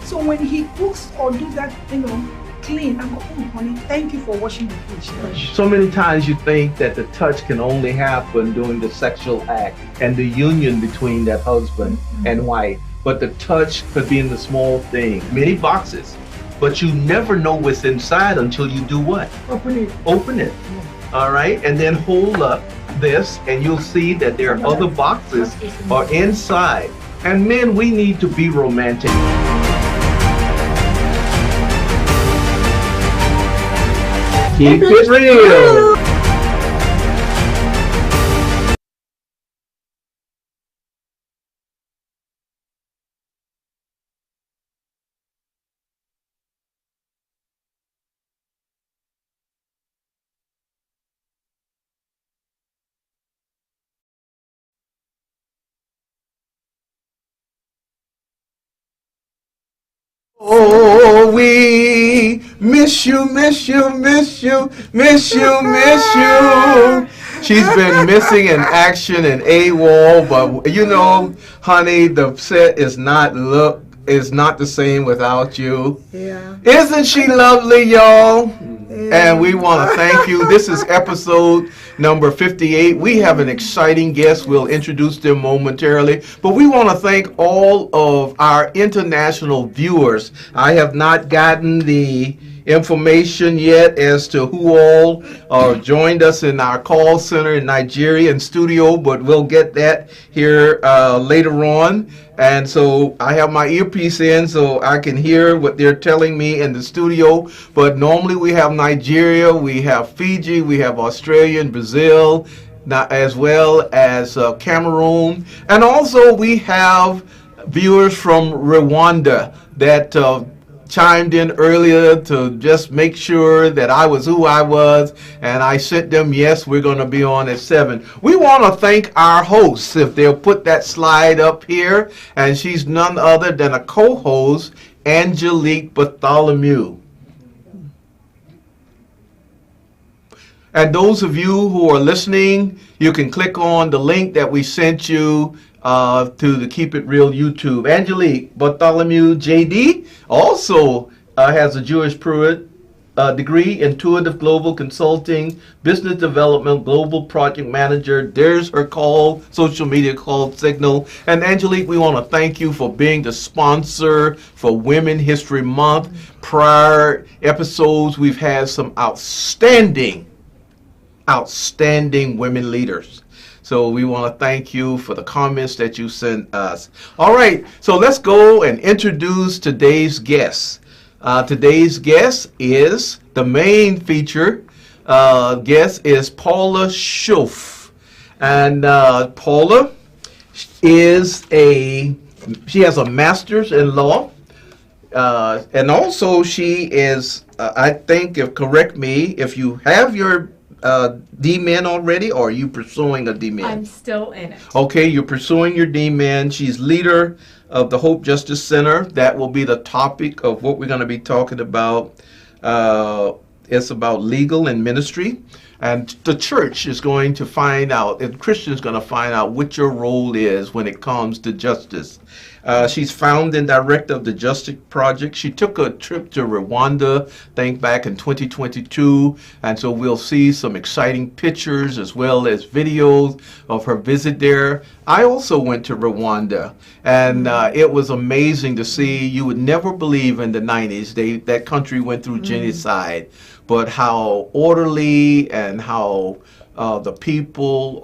So when he cooks or do that, clean, I go, oh honey, thank you for washing the dish. So many times you think that the touch can only happen during the sexual act and the union between that husband and wife. But the touch could be in the small thing, many boxes. But you never know what's inside until you do what? Open it. Open it. All right, and then hold up this, and you'll see that there are other boxes are inside. And men, we need to be romantic. Keep it real. Oh, we miss you, miss you, miss you, miss you, miss you. She's been missing in action and AWOL, but honey, the set is not the same without you. Yeah. Isn't she lovely, y'all? Yeah. And we want to thank you. This is episode number 58. We have an exciting guest. We'll introduce them momentarily. But we want to thank all of our international viewers. I have not gotten the information yet as to who all joined us in our call center in Nigeria and studio, but we'll get that here later on. And so I have my earpiece in so I can hear what they're telling me in the studio. But normally we have Nigeria, we have Fiji, we have Australia and Brazil, as well as Cameroon. And also we have viewers from Rwanda that chimed in earlier to just make sure that I was who I was, and I sent them, yes, we're going to be on at 7. We want to thank our hosts, if they'll put that slide up here, and she's none other than a co-host, Angelique Bartholomew. And those of you who are listening, you can click on the link that we sent you to the Keep It Real YouTube. Angelique Bartholomew, JD, also has a Jewish Pruitt degree, intuitive global consulting, business development, global project manager. There's her call, social media call Signal. And Angelique, we want to thank you for being the sponsor for Women History Month. Prior episodes, we've had some outstanding women leaders. So we want to thank you for the comments that you sent us. All right, so let's go and introduce today's guest. Today's guest is the main feature. Guest is Paula Schulf. And Paula she has a master's in law. And also she is, I think, correct me, if you have your D-Min already, or are you pursuing a D-Min? I'm still in it. Okay, you're pursuing your D-Min. She's leader of the Hope Justice Center. That will be the topic of what we're going to be talking about. It's about legal and ministry. And the church is going to find out, and Christians going to find out what your role is when it comes to justice. She's founder and director of the Justice Project. She took a trip to Rwanda, back in 2022, and so we'll see some exciting pictures as well as videos of her visit there. I also went to Rwanda, and it was amazing to see. You would never believe in the 90s, that country went through genocide, but how orderly and how the people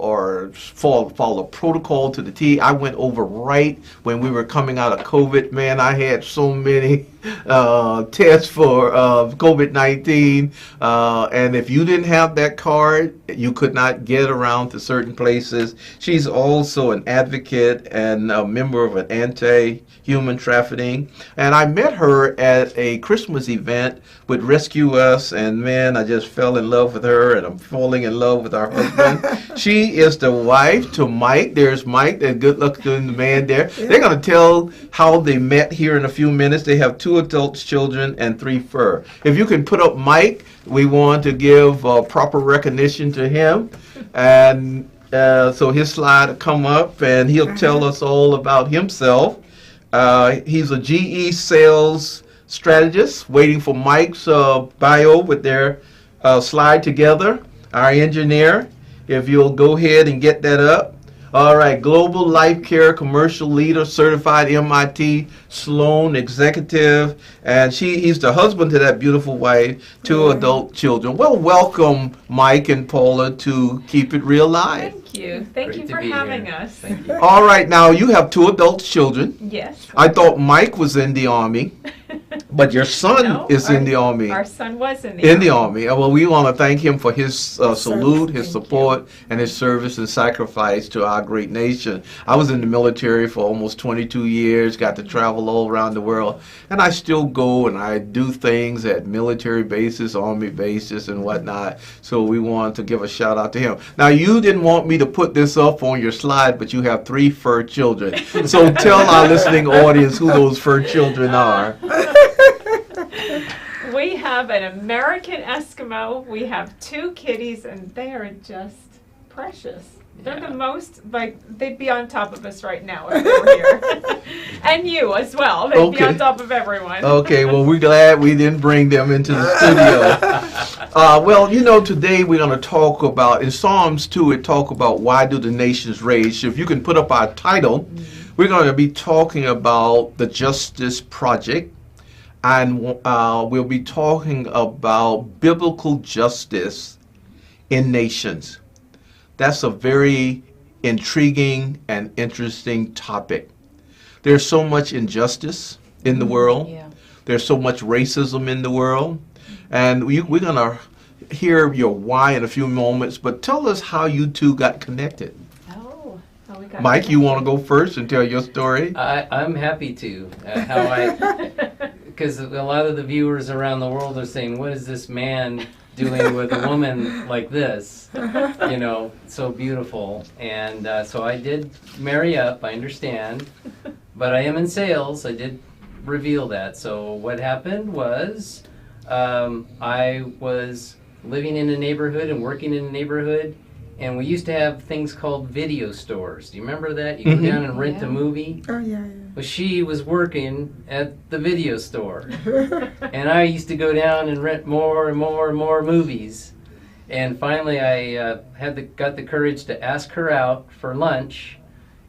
follow protocol to the T. I went over right when we were coming out of COVID. Man, I had so many tests for COVID-19. And if you didn't have that card, you could not get around to certain places. She's also an advocate and a member of an anti-human trafficking. And I met her at a Christmas event with Rescue Us, and man, I just fell in love with her, and I'm falling in love with our husband. She is the wife to Mike. There's Mike, that good-looking man there. They're going to tell how they met here in a few minutes. They have 2 adult children and 3 fur. If you can put up Mike, we want to give proper recognition to him. And so his slide will come up, and he'll tell us all about himself. He's a GE sales strategist, waiting for Mike's bio with their slide together. Our engineer, if you'll go ahead and get that up. All right, Global Life Care Commercial Leader, certified MIT Sloan executive, and he's the husband to that beautiful wife, two adult children. Well, welcome, Mike and Paula, to Keep It Real Live. Thank you. Thank you for having us. Thank you. All right, now you have two adult children. Yes. I thought Mike was in the Army, but your son No, is in the Army. Our son was in the Army. Well, we want to thank him for his salute, his support, and his service and sacrifice to our great nation. I was in the military for almost 22 years, got to travel all around the world, and I still go and I do things at military bases, Army bases, and whatnot. So we want to give a shout out to him. Now, you didn't want me to put this up on your slide, but you have 3 fur children. So tell our listening audience who those fur children are. We have an American Eskimo. We have 2 kitties, and they are just precious. They're the most, like, they'd be on top of us right now if they were here. And you as well. They'd be on top of everyone. Okay, well, we're glad we didn't bring them into the studio. Well, you know, today we're going to talk about, in Psalms 2, it talk about why do the nations rage. So if you can put up our title, we're going to be talking about the Justice Project. And we'll be talking about biblical justice in nations. That's a very intriguing and interesting topic. There's so much injustice in the world. Yeah. There's so much racism in the world. And we're going to hear your why in a few moments, but tell us how you two got connected. We got Mike, you want to go first and tell your story? I'm happy to. Because a lot of the viewers around the world are saying, what is this man doing with a woman like this? You know, so beautiful. And so I did marry up, I understand. But I am in sales. I did reveal that. So what happened was I was living in a neighborhood and working in a neighborhood. And we used to have things called video stores. Do you remember that? You go down and rent a movie. Oh, yeah. Well, she was working at the video store. And I used to go down and rent more and more and more movies. And finally I got the courage to ask her out for lunch.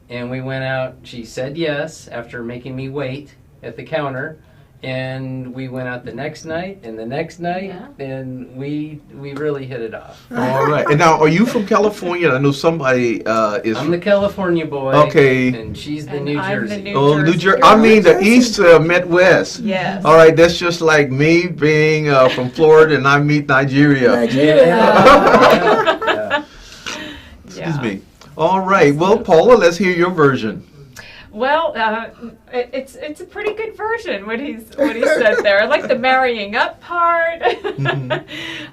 And we went out. She said yes after making me wait at the counter. And we went out the next night and the next night, and we really hit it off. All right. And now, are you from California? I know somebody is. I'm the California boy. Okay. And she's the And New I'm Jersey. the Oh, New Jersey. girl. I mean the East Midwest. Yes. All right, that's just like me being from Florida and I meet Nigeria. Yeah. Excuse me. All right. Well, Paula, let's hear your version. Well, it's a pretty good version what he said there. I like the marrying up part.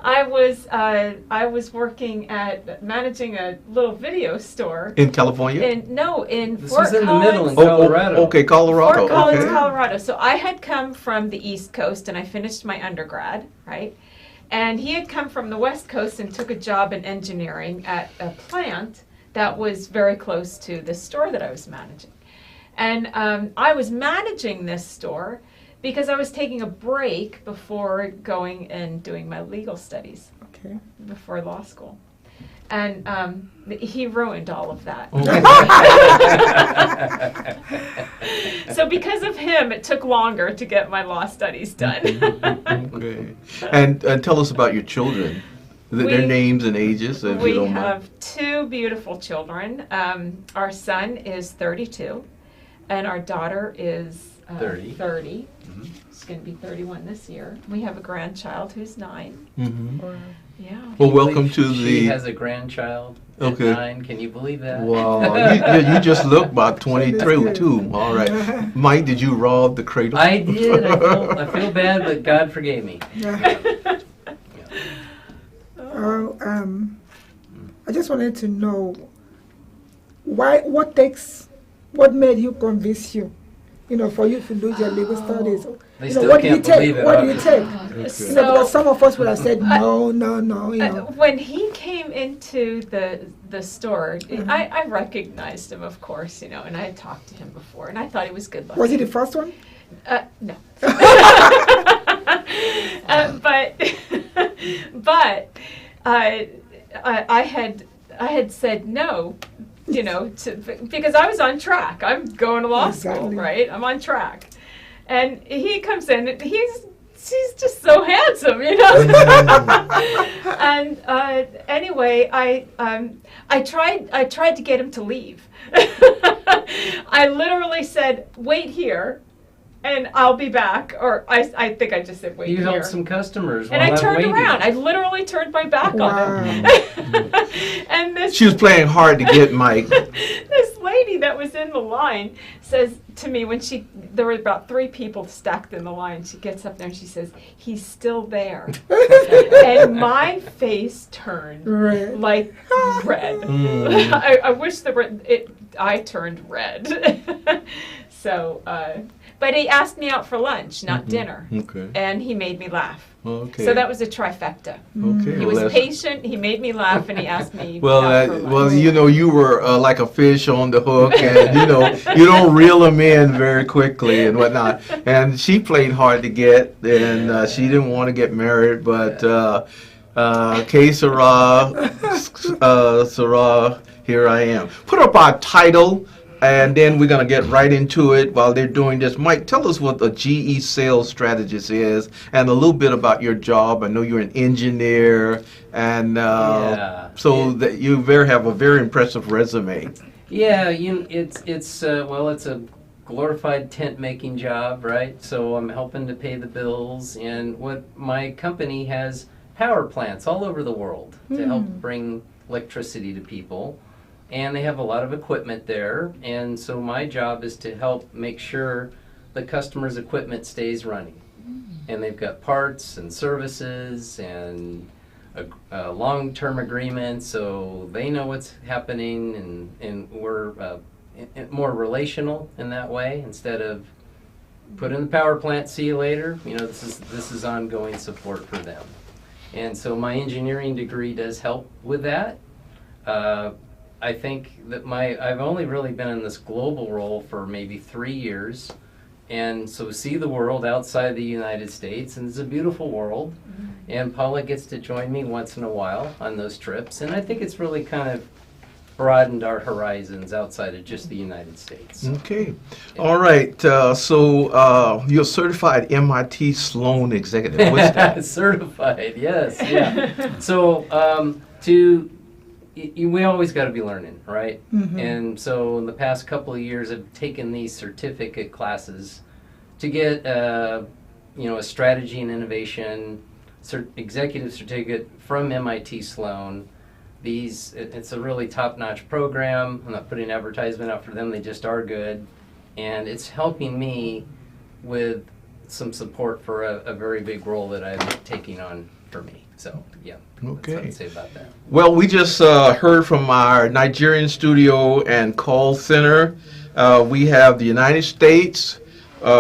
I was working at managing a little video store In California? in This Fort was in the Collins. middle in Colorado. Okay, Colorado. Fort Collins, Okay. Colorado. So I had come from the East Coast and I finished my undergrad, right? And he had come from the West Coast and took a job in engineering at a plant that was very close to the store that I was managing. And I was managing this store because I was taking a break before going and doing my legal studies before law school. And he ruined all of that. So because of him, it took longer to get my law studies done. Okay. And tell us about your children. Their names and ages, if you We don't mind. have 2 beautiful children. Our son is 32. And our daughter is 30. She's going to be 31 this year. We have a grandchild who's 9. Yeah. Well, welcome to She the. has a grandchild at 9. Can you believe that? Wow, you just look about 23 too. All right, Mike, did you rob the cradle? I did. I feel bad, but God forgave me. I just wanted to know what made you convince you, for you to lose your legal studies. They You know, still what do you can't believe take? it. What do you obviously. take? Okay. So Because some of us would have said no. when he came into the store, I recognized him, of course, and I had talked to him before, and I thought he was good looking. Was he the first one? No. But I had said no, because I was on track. I'm going to law school, Exactly. right? I'm on track, and he comes in. And he's just so handsome, And anyway, I tried to get him to leave. I literally said, "Wait here, and I'll be back." Or I think I just said, "Wait You here." helped some customers. And while I I'm turned waiting. around. I literally turned my back on him. And this She was playing hard to get, Mike. this lady that was in the line says to me when there were about 3 people stacked in the line. She gets up there and she says, "He's still there." And my face turned Red. like red. I wish I turned red. So, but he asked me out for lunch, not dinner, Okay. and he made me laugh. Okay. So that was a trifecta. Okay. He well, was that's- patient. He made me laugh, and he asked me. Well, out for lunch. you were like a fish on the hook, and you don't reel them in very quickly and whatnot. And she played hard to get, and she didn't want to get married, but Sarah, here I am. Put up our title, and then we're gonna get right into it. While they're doing this, Mike, tell us what a GE sales strategist is, and a little bit about your job. I know you're an engineer, and so that you have a very impressive resume. Yeah, it's a glorified tent making job, right? So I'm helping to pay the bills, and what my company has power plants all over the world to help bring electricity to people. And they have a lot of equipment there, and so my job is to help make sure the customer's equipment stays running. And they've got parts and services and a long-term agreement, so they know what's happening, and we're more relational in that way. Instead of put in the power plant, see you later. This is ongoing support for them. And so my engineering degree does help with that. I think that I've only really been in this global role for maybe 3 years, and so see the world outside the United States, and it's a beautiful world. And Paula gets to join me once in a while on those trips, and I think it's really kind of broadened our horizons outside of just the United States. Okay. All right. So you're a certified MIT Sloan executive. What's that? Certified, yes, yeah. So we always got to be learning, right? And so in the past couple of years, I've taken these certificate classes to get, a strategy and innovation executive certificate from MIT Sloan. It's a really top-notch program. I'm not putting advertisement out for them; they just are good, and it's helping me with some support for a very big role that I'm taking on for me. So, yeah, that's what Okay. I'd say about that. Well, we just heard from our Nigerian studio and call center. We have the United States,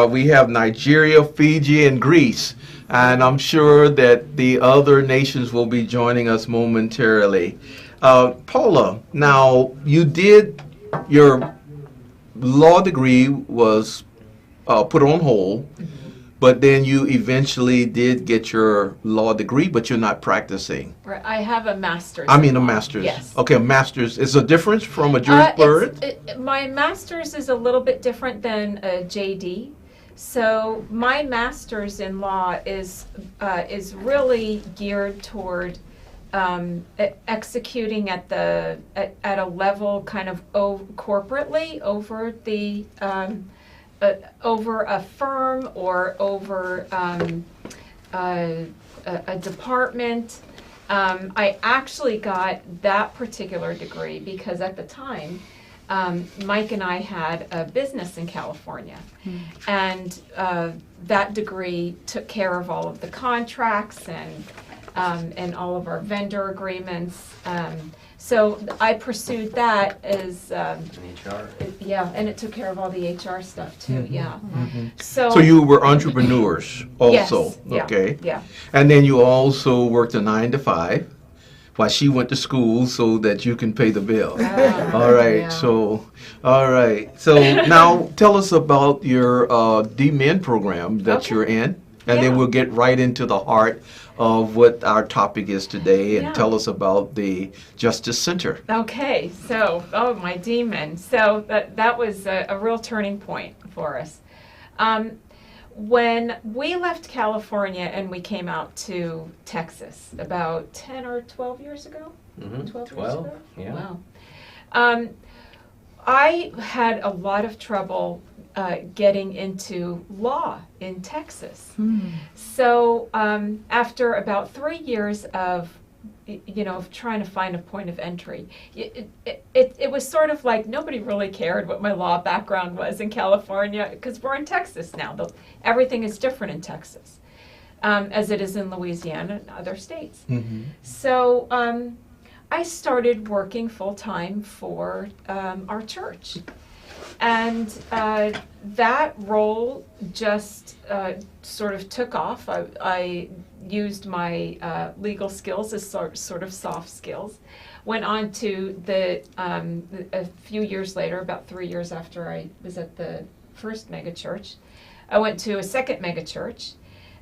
we have Nigeria, Fiji, and Greece. And I'm sure that the other nations will be joining us momentarily. Paula, now you did, your law degree was put on hold. But then you eventually did get your law degree, but you're not practicing. Right, I have a master's. I mean in a law. master's. Yes. Okay, a master's. Is a difference from a jurisprudence? My master's is a little bit different than a JD. So my master's in law is really geared toward executing at a level kind of corporately over the. Over a firm or over a department. I actually got that particular degree because at the time, Mike and I had a business in California. And that degree took care of all of the contracts and and all of our vendor agreements. So I pursued that as, HR. yeah, and it took care of all the HR stuff too, yeah. So, So you were entrepreneurs also, yes, yeah, okay? yeah. And then you also worked a 9 to 5 while she went to school so that you can pay the bill. All right, yeah. so, all right. So now tell us about your D-Men program that Okay. you're in, and then Yeah. we'll get right into the heart of what our topic is today, and Yeah. tell us about the Justice Center. Okay, so, oh, my demon. So that was a real turning point for us. When we left California and we came out to Texas about 10 or 12 years ago? 12 years ago? Yeah. Wow. I had a lot of trouble getting into law in Texas. So after about 3 years of of trying to find a point of entry, it was sort of like nobody really cared what my law background was in California, because we're in Texas now. Everything is different in Texas, as it is in Louisiana and other states. So I started working full-time for our church. And that role just sort of took off. I used my legal skills as sort of soft skills. Went on to a few years later, about 3 years after I was at the first megachurch, I went to a second megachurch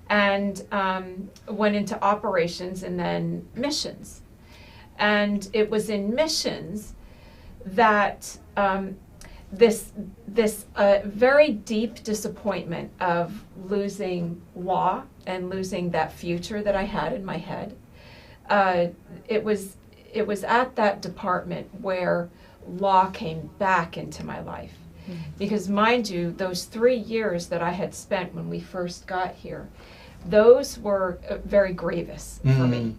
and went into operations and then missions. And it was in missions that this very deep disappointment of losing law and losing that future that I had in my head. It was at that department where law came back into my life. Because mind you, those 3 years that I had spent when we first got here, those were very grievous for me.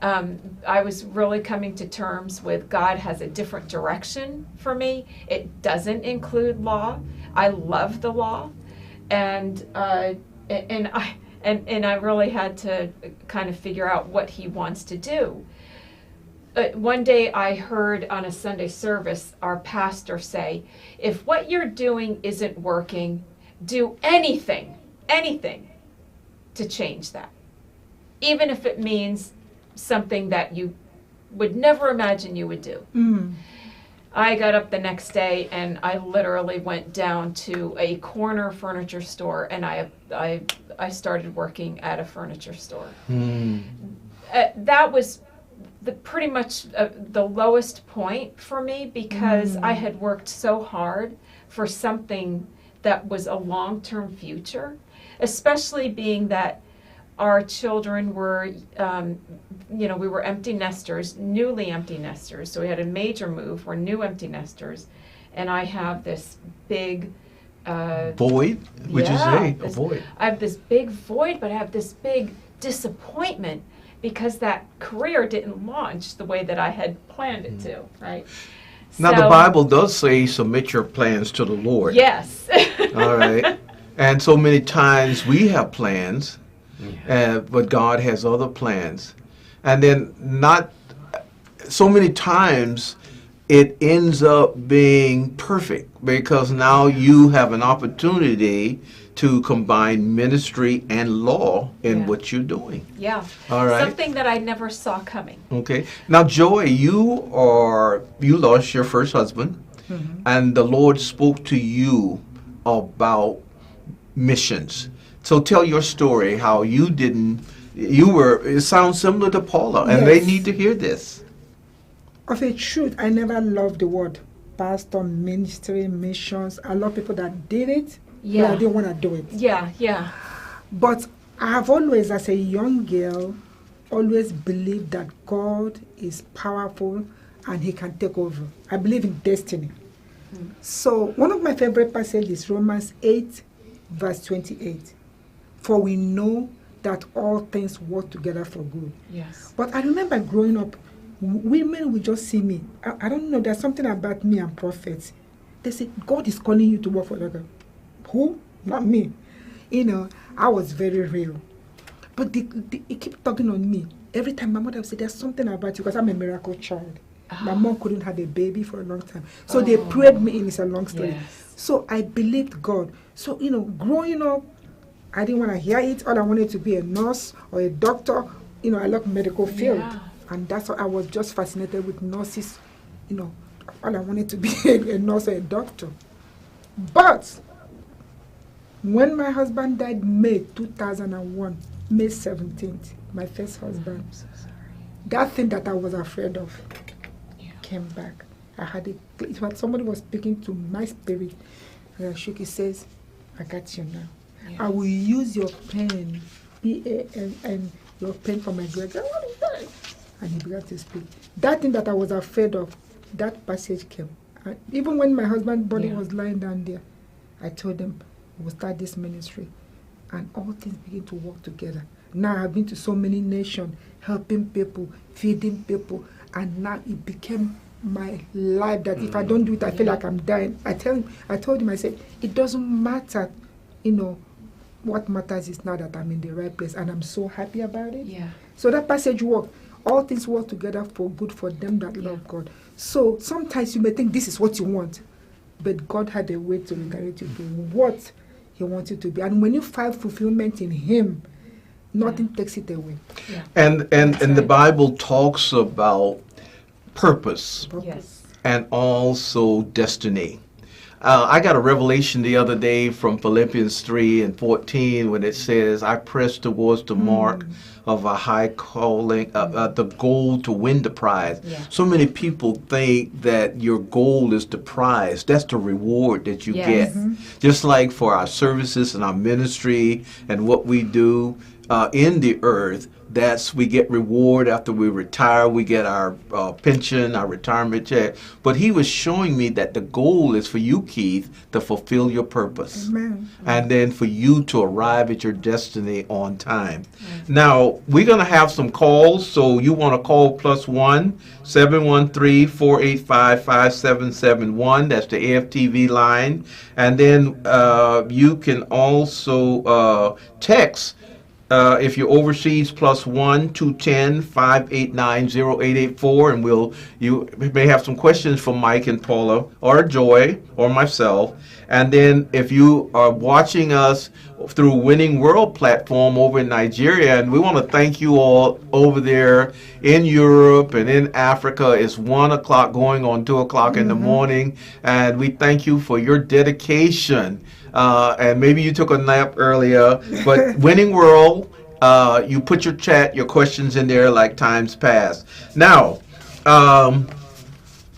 I was really coming to terms with God has a different direction for me. It doesn't include law. I love the law, and I really had to kind of figure out what He wants to do. One day I heard on a Sunday service our pastor say, "If what you're doing isn't working, do anything to change that, even if it means something that you would never imagine you would do." I got up the next day and I literally went down to a corner furniture store and I started working at a furniture store. That was pretty much the lowest point for me, because I had worked so hard for something that was a long-term future, especially being that our children were, we were empty nesters, newly empty nesters. So we had a major move. We're new empty nesters. And I have this big Void? Would you say? A void. I have this big void, but I have this big disappointment because that career didn't launch the way that I had planned it to, right? Now, the Bible does say submit your plans to the Lord. Yes. All right. And so many times we have plans, but God has other plans. And then not so many times it ends up being perfect, because now you have an opportunity to combine ministry and law in what you're doing. Yeah. All right. Something that I never saw coming. Okay. Now, Joy, you lost your first husband, and the Lord spoke to you about missions. So tell your story, how it sounds similar to Paula, and they Yes. need to hear this. Of a truth, I never loved the word pastor, ministry, missions. I love people that did it, but I didn't want to do it. Yeah. But I have always, as a young girl, always believed that God is powerful and He can take over. I believe in destiny. So one of my favorite passages is Romans 8, verse 28. For we know that all things work together for good. Yes. But I remember growing up, women would just see me. I don't know, there's something about me and prophets. They say, God is calling you to work for another. Who? Not me. I was very real. But it keep talking on me. Every time my mother would say, there's something about you, because I'm a miracle child. My mom couldn't have a baby for a long time. So they prayed me in. It's a long story. Yes. So I believed God. So, growing up, I didn't want to hear it. All I wanted to be a nurse or a doctor. I love medical field. Yeah. And that's why I was just fascinated with nurses. All I wanted to be a nurse or a doctor. But when my husband died May 2001, May 17th, my first husband, I'm so sorry. that thing that I was afraid of came back. I had it was somebody was speaking to my spirit, and I shook. He says, "I got you now. Yes. I will use your pen, PAN, your pen for my grades." And he began to speak. That thing that I was afraid of, that passage came. And even when my husband's body was lying down there, I told them, we'll start this ministry. And all things begin to work together. Now I've been to so many nations, helping people, feeding people, and now it became my life that if I don't do it, I feel like I'm dying. I told him, I said, it doesn't matter, what matters is now that I'm in the right place, and I'm so happy about it. Yeah. So that passage worked. All things work together for good for them that love God. So sometimes you may think this is what you want, but God had a way to redirect you to what He wants you to be. And when you find fulfillment in Him, nothing takes it away. Yeah. And the Bible talks about purpose Yes. and also destiny. I got a revelation the other day from Philippians 3:14 when it says, I press towards the mark of a high calling, the goal to win the prize. Yeah. So many people think that your goal is the prize. That's the reward that you Yes. get. Just like for our services and our ministry and what we do in the earth, we get reward after we retire. We get our pension, our retirement check. But he was showing me that the goal is for you, Keith, to fulfill your purpose. Amen. And then for you to arrive at your destiny on time. Now, we're going to have some calls. So you want to call +1 713-485-5771. That's the AFTV line. And then you can also text. If you're overseas, +1 210-589-0884, and you may have some questions for Mike and Paula or Joy or myself. And then if you are watching us through Winning World platform over in Nigeria, and we want to thank you all over there in Europe and in Africa. It's 1 o'clock going on 2 o'clock in the morning, and we thank you for your dedication. And maybe you took a nap earlier, but Winning World, you put your questions in there like times past. Now,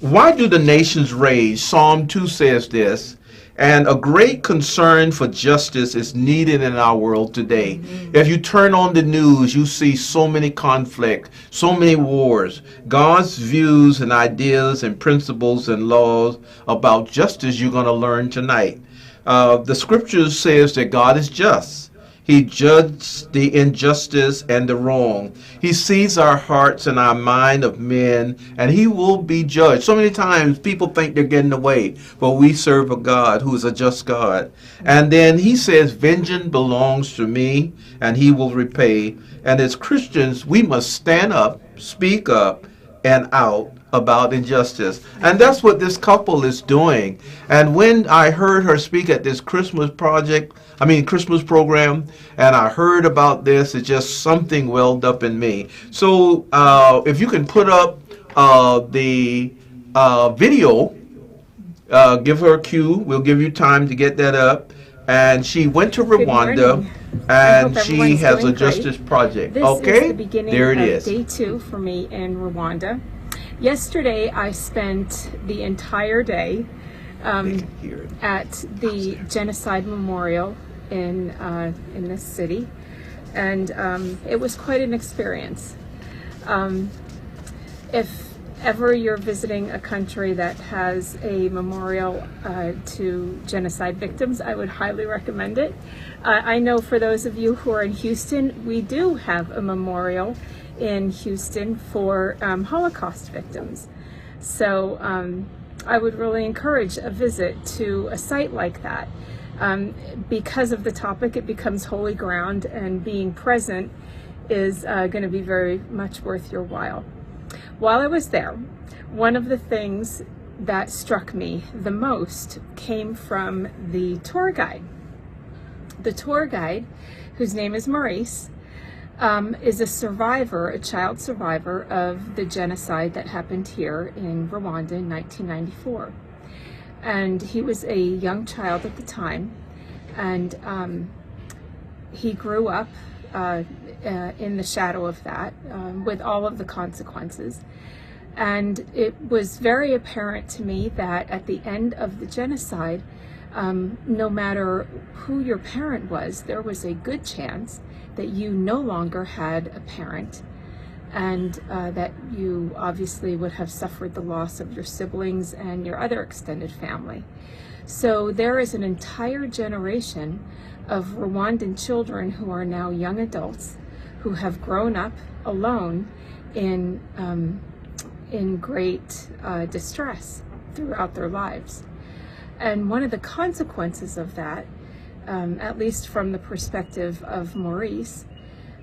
why do the nations rage? Psalm 2 says this, and a great concern for justice is needed in our world today. If you turn on the news, you see so many conflict, so many wars. God's views and ideas and principles and laws about justice you're going to learn tonight. The scriptures says that God is just. He judges the injustice and the wrong. He sees our hearts and our mind of men, and he will be judged. So many times people think they're getting away, but we serve a God who is a just God. And then he says, vengeance belongs to me, and he will repay. And as Christians, we must stand up, speak up, and out about injustice. And that's what this couple is doing. And when I heard her speak at this Christmas program, and I heard about this, it's just something welled up in me. So if you can put up the video, give her a cue. We'll give you time to get that up. And she went to Rwanda, and she has a justice project. This okay, is the beginning there it of is. Day 2 for me in Rwanda. Yesterday, I spent the entire day at the Genocide Memorial in this city, and it was quite an experience. If ever you're visiting a country that has a memorial to genocide victims, I would highly recommend it. I know for those of you who are in Houston, we do have a memorial in Houston for Holocaust victims. So I would really encourage a visit to a site like that. Because of the topic, it becomes holy ground, and being present is going to be very much worth your while. While I was there, one of the things that struck me the most came from the tour guide. The tour guide, whose name is Maurice, is a survivor, a child survivor of the genocide that happened here in Rwanda in 1994. And he was a young child at the time, and he grew up in the shadow of that, with all of the consequences. And it was very apparent to me that at the end of the genocide, no matter who your parent was, there was a good chance that you no longer had a parent, and that you obviously would have suffered the loss of your siblings and your other extended family. So there is an entire generation of Rwandan children who are now young adults who have grown up alone in great distress throughout their lives. And one of the consequences of that, at least from the perspective of Maurice,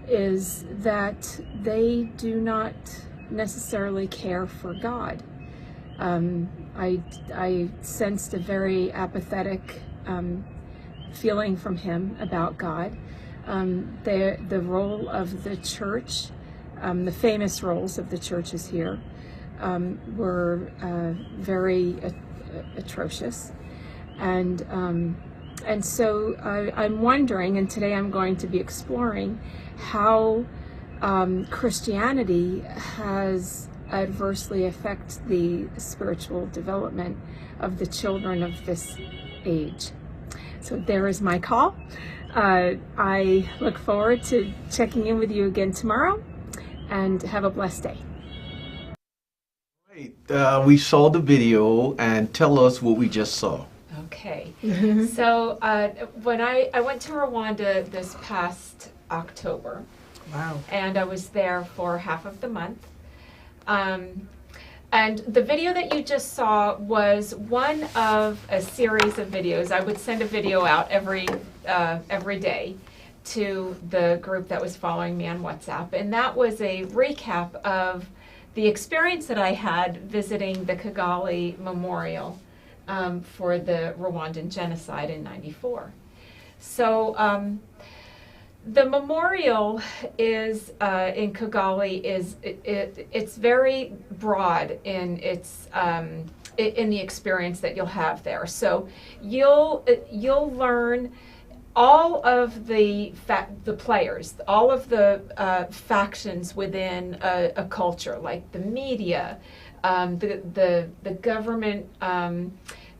is that they do not necessarily care for God. I sensed a very apathetic feeling from him about God. The role of the church, the famous roles of the churches here, were very atrocious. And so I'm wondering, and today I'm going to be exploring, how Christianity has adversely affected the spiritual development of the children of this age. So there is my call. I look forward to checking in with you again tomorrow, and have a blessed day. Right. We saw the video, and tell us what we just saw. Okay. So when I went to Rwanda this past October. Wow. And I was there for half of the month. And the video that you just saw was one of a series of videos. I would send a video out every day to the group that was following me on WhatsApp. And that was a recap of the experience that I had visiting the Kigali Memorial for the Rwandan genocide in '94. So the memorial is in Kigali it's very broad in its in the experience that you'll have there. So you'll learn all of the players, all of the factions within a culture, like the media, the government,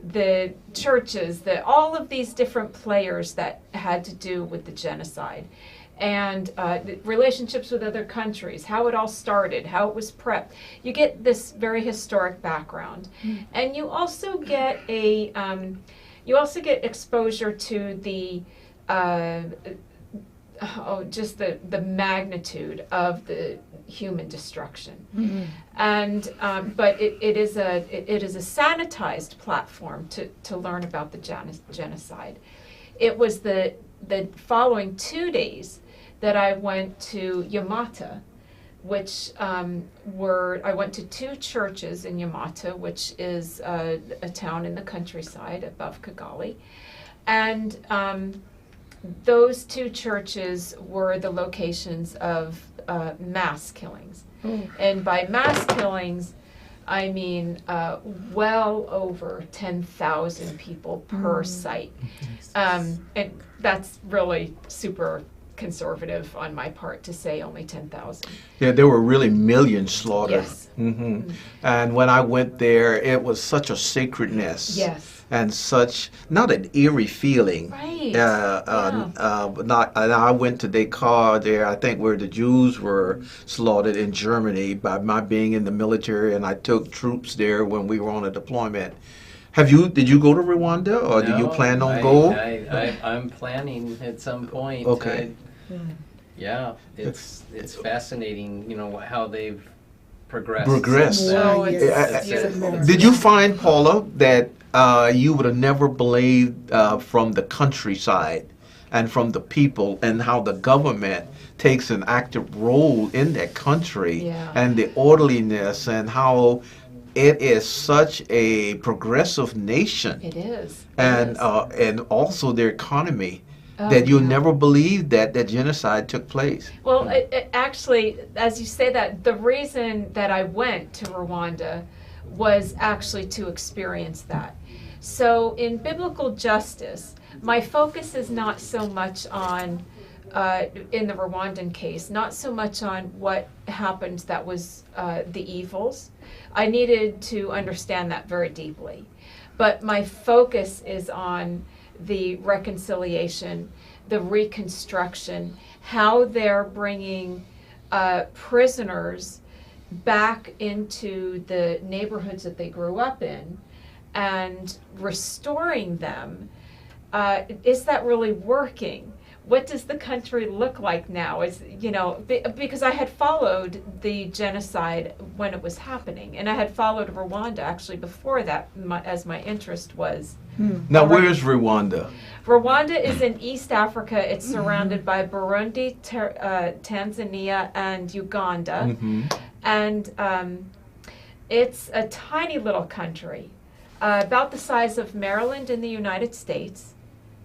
the churches, all of these different players that had to do with the genocide, and the relationships with other countries, how it all started, how it was prepped. You get this very historic background, and you also get exposure to the just the magnitude of the human destruction. Mm-hmm. And but it is a sanitized platform to learn about the genocide. It was the following 2 days that I went to Yamata, which I went to 2 churches in Yamata, which is a town in the countryside above Kigali, and those 2 churches were the locations of mass killings. And by mass killings, I mean well over 10,000 people per site. And that's really super conservative on my part to say only 10,000. Yeah, there were really millions slaughtered. Yes. Mm-hmm. And when I went there, it was such a sacredness. Yes. And such, not an eerie feeling. Right. Not. And I went to Dakar there, I think, where the Jews were slaughtered in Germany by my being in the military, and I took troops there when we were on a deployment. Did you go to Rwanda, or do you plan on going? I'm planning at some point. Okay. Yeah, it's fascinating, how they've progressed. Progressed. Oh, More, it's yes. beautiful. Did you find, Paula, that you would have never believed from the countryside and from the people and how the government takes an active role in that country Yeah. and the orderliness and how it is such a progressive nation It is. It and is. and also their economy Oh, that you'll yeah. never believe that genocide took place. Well, it actually, as you say that, the reason that I went to Rwanda was actually to experience that. So in biblical justice, my focus is not so much on, in the Rwandan case, not so much on what happened that was the evils. I needed to understand that very deeply. But my focus is on the reconciliation, the reconstruction, how they're bringing prisoners back into the neighborhoods that they grew up in and restoring them. Is that really working? What does the country look like now? Is, you know, because I had followed the genocide when it was happening, and I had followed Rwanda actually before that, as my interest was. Now, where is Rwanda? Rwanda is in East Africa. It's surrounded by Burundi, Tanzania, and Uganda. And it's a tiny little country, about the size of Maryland in the United States,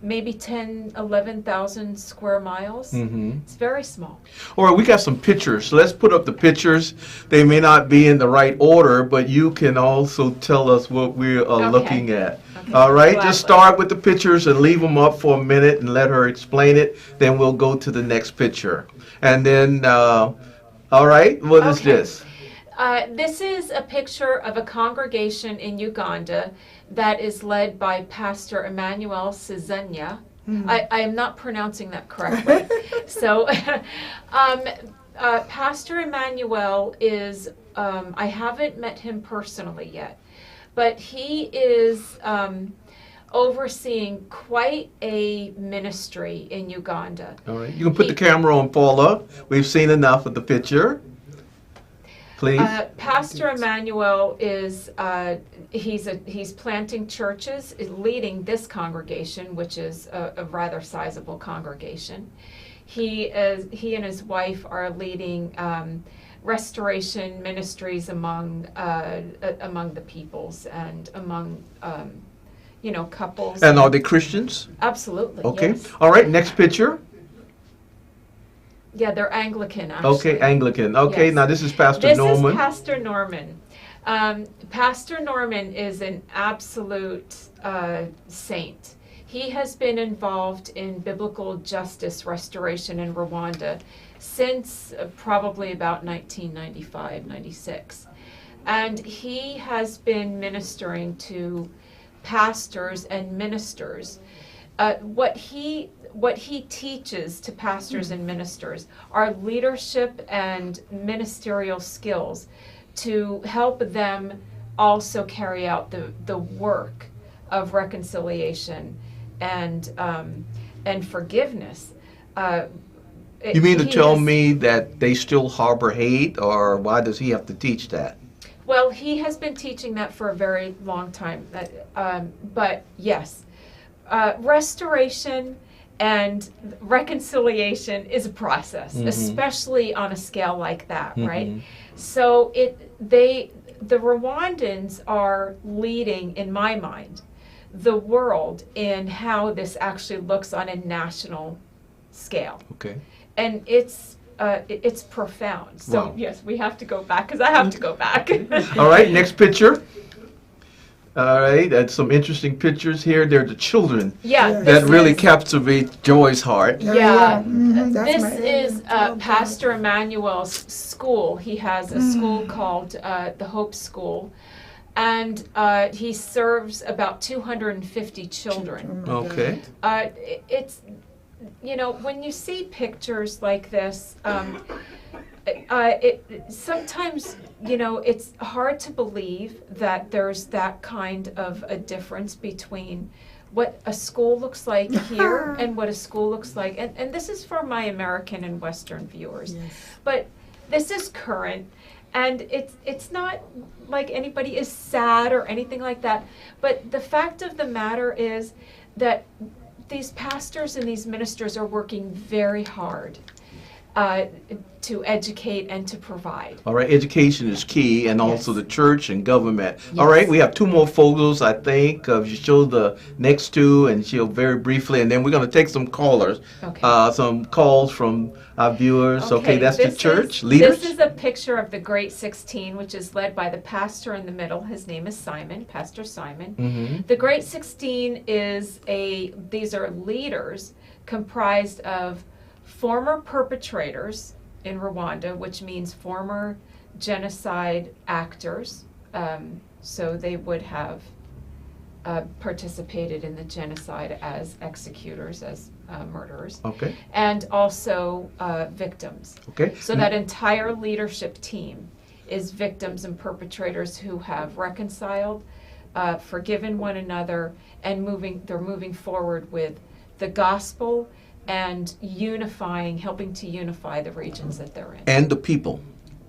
maybe 10, 11,000 square miles. It's very small. All right, we got some pictures. Let's put up the pictures. They may not be in the right order, but you can also tell us what we are Okay. looking at. Okay. All right, Gladly. just start with the pictures and leave them up for a minute and let her explain it. Then we'll go to the next picture. And then, all right, what is Okay. this? This is a picture of a congregation in Uganda that is led by Pastor Emmanuel Sizenya. I am not pronouncing that correctly. So, Pastor Emmanuel is, I haven't met him personally yet, but he is overseeing quite a ministry in Uganda. All right, you can put the camera on, Paula. We've seen enough of the picture. Please. Pastor Emmanuel is he's planting churches, leading this congregation, which is a rather sizable congregation. He and his wife are leading restoration ministries among the peoples and among couples. And are they Christians? Absolutely. Okay. Yes. All right, next picture. Yeah, they're Anglican actually. Okay, Anglican. Okay, Yes. now this is Pastor This Norman. is Pastor Norman. Pastor Norman is an absolute saint. He has been involved in biblical justice restoration in Rwanda since probably about 1995, 96. And he has been ministering to pastors and ministers. What he teaches to pastors and ministers are leadership and ministerial skills to help them also carry out the work of reconciliation and forgiveness. You mean to He tell has- me that they still harbor hate, or why does he have to teach that? Well, he has been teaching that for a very long time. But yes, restoration and reconciliation is a process, especially on a scale like that, right? So the Rwandans are leading, in my mind, the world in how this actually looks on a national scale, Okay. and it's profound. So Wow. yes, we have to go back because I have to go back. All right, next picture. All right, that's some interesting pictures here. They're the children Yeah, that this really is- captivate Joy's heart. Yeah, That's this my is oh, Pastor Emmanuel's school. He has a school called the Hope School, and he serves about 250 children. Okay. It's, when you see pictures like this, sometimes, it's hard to believe that there's that kind of a difference between what a school looks like here and what a school looks like. And this is for my American and Western viewers. But this is current. And it's not like anybody is sad or anything like that. But the fact of the matter is that these pastors and these ministers are working very hard to educate and to provide. All right, education is key, and also Yes. the church and government. Yes. All right, we have two more photos, I think. You show the next two, and she'll very briefly, and then we're going to take some callers, Okay. some calls from our viewers. Okay, that's the this church is, leaders. This is a picture of the Great 16, which is led by the pastor in the middle. His name is Simon, Pastor Simon. Mm-hmm. The Great 16 is these are leaders comprised of former perpetrators in Rwanda, which means former genocide actors. So they would have participated in the genocide as executors, as murderers, Okay, and also victims. okay. So that entire leadership team is victims and perpetrators who have reconciled, forgiven one another, and they're moving forward with the gospel and helping to unify the regions that they're in. And the people.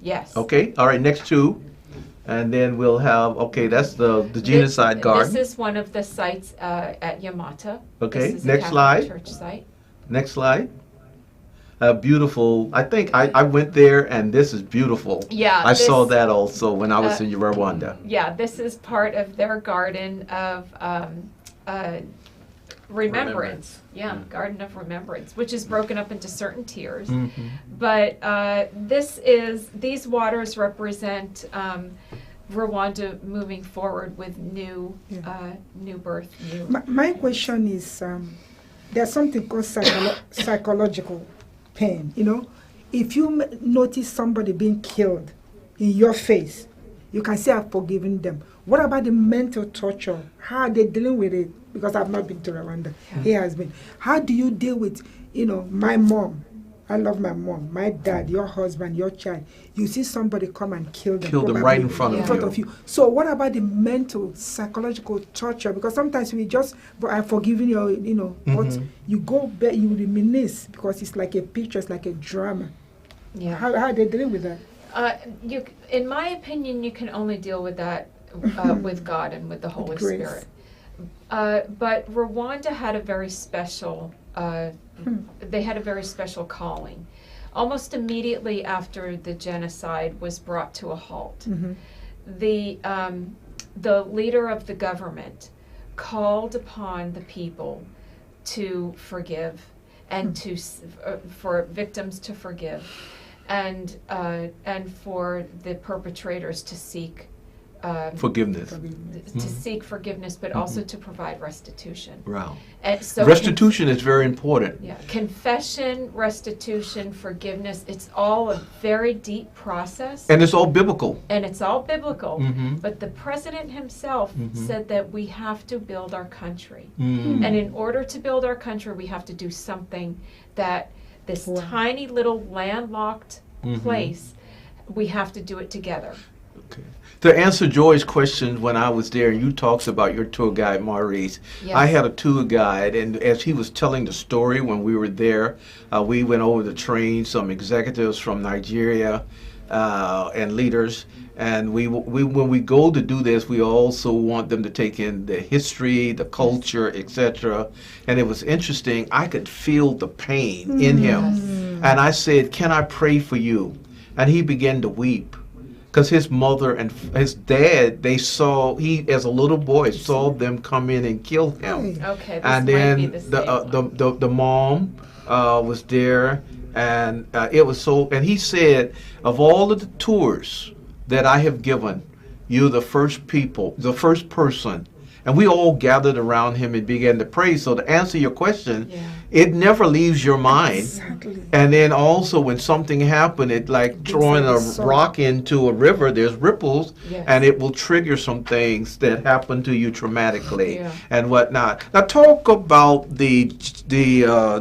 Yes. Okay, all right, next two. And then we'll have, okay, that's the genocide garden. This is one of the sites at Yamata. Okay, This is next a Catholic slide. church site. Next slide. Beautiful. I think I went there, and this is beautiful. Yeah. I saw this- that also when I was in Rwanda. Yeah, this is part of their garden of remembrance. Yeah, Garden of Remembrance, which is broken up into certain tiers. Mm-hmm. But these waters represent Rwanda moving forward with new birth. My question is, there's something called psychological pain. You know, if you notice somebody being killed in your face, you can say, I've forgiven them. What about the mental torture? How are they dealing with it? Because I've not been to Rwanda. Yeah. He has been. How do you deal with, my mom? I love my mom, my dad, your husband, your child. You see somebody come and kill them. Kill them probably right in front of you. So what about the mental, psychological torture? Because sometimes we just, but I've forgiven you, but you go back, you reminisce because it's like a picture, it's like a drama. Yeah. How are they dealing with that? In my opinion, you can only deal with that with God and with the Holy grace. Spirit. But Rwanda had a very special. They had a very special calling. Almost immediately after the genocide was brought to a halt, the leader of the government called upon the people to forgive and for victims to forgive, and for the perpetrators to seek Forgiveness. seek forgiveness, but also to provide restitution. Wow. And so Restitution is very important. Yeah, confession, restitution, forgiveness, it's all a very deep process. And it's all biblical. And it's all biblical. Mhm. But the president himself said that we have to build our country. Mm. And in order to build our country, we have to do something that this tiny little landlocked place, we have to do it together. Okay. To answer Joy's question, when I was there, you talked about your tour guide, Maurice. Yes. I had a tour guide, and as he was telling the story when we were there, we went over to train some executives from Nigeria and leaders. And we when we go to do this, we also want them to take in the history, the culture, etc. And it was interesting. I could feel the pain in him. And I said, "Can I pray for you?" And he began to weep. Because his mother and his dad, he as a little boy saw them come in and kill him. Okay, this And might then be the same one. the mom was there, and it was so. And he said, of all of the tours that I have given, you're the first person. And we all gathered around him and began to pray. So to answer your question, it never leaves your mind. Exactly. And then also when something happened, it like throwing a rock into a river, there's ripples, and it will trigger some things that happen to you traumatically and whatnot. Now talk about the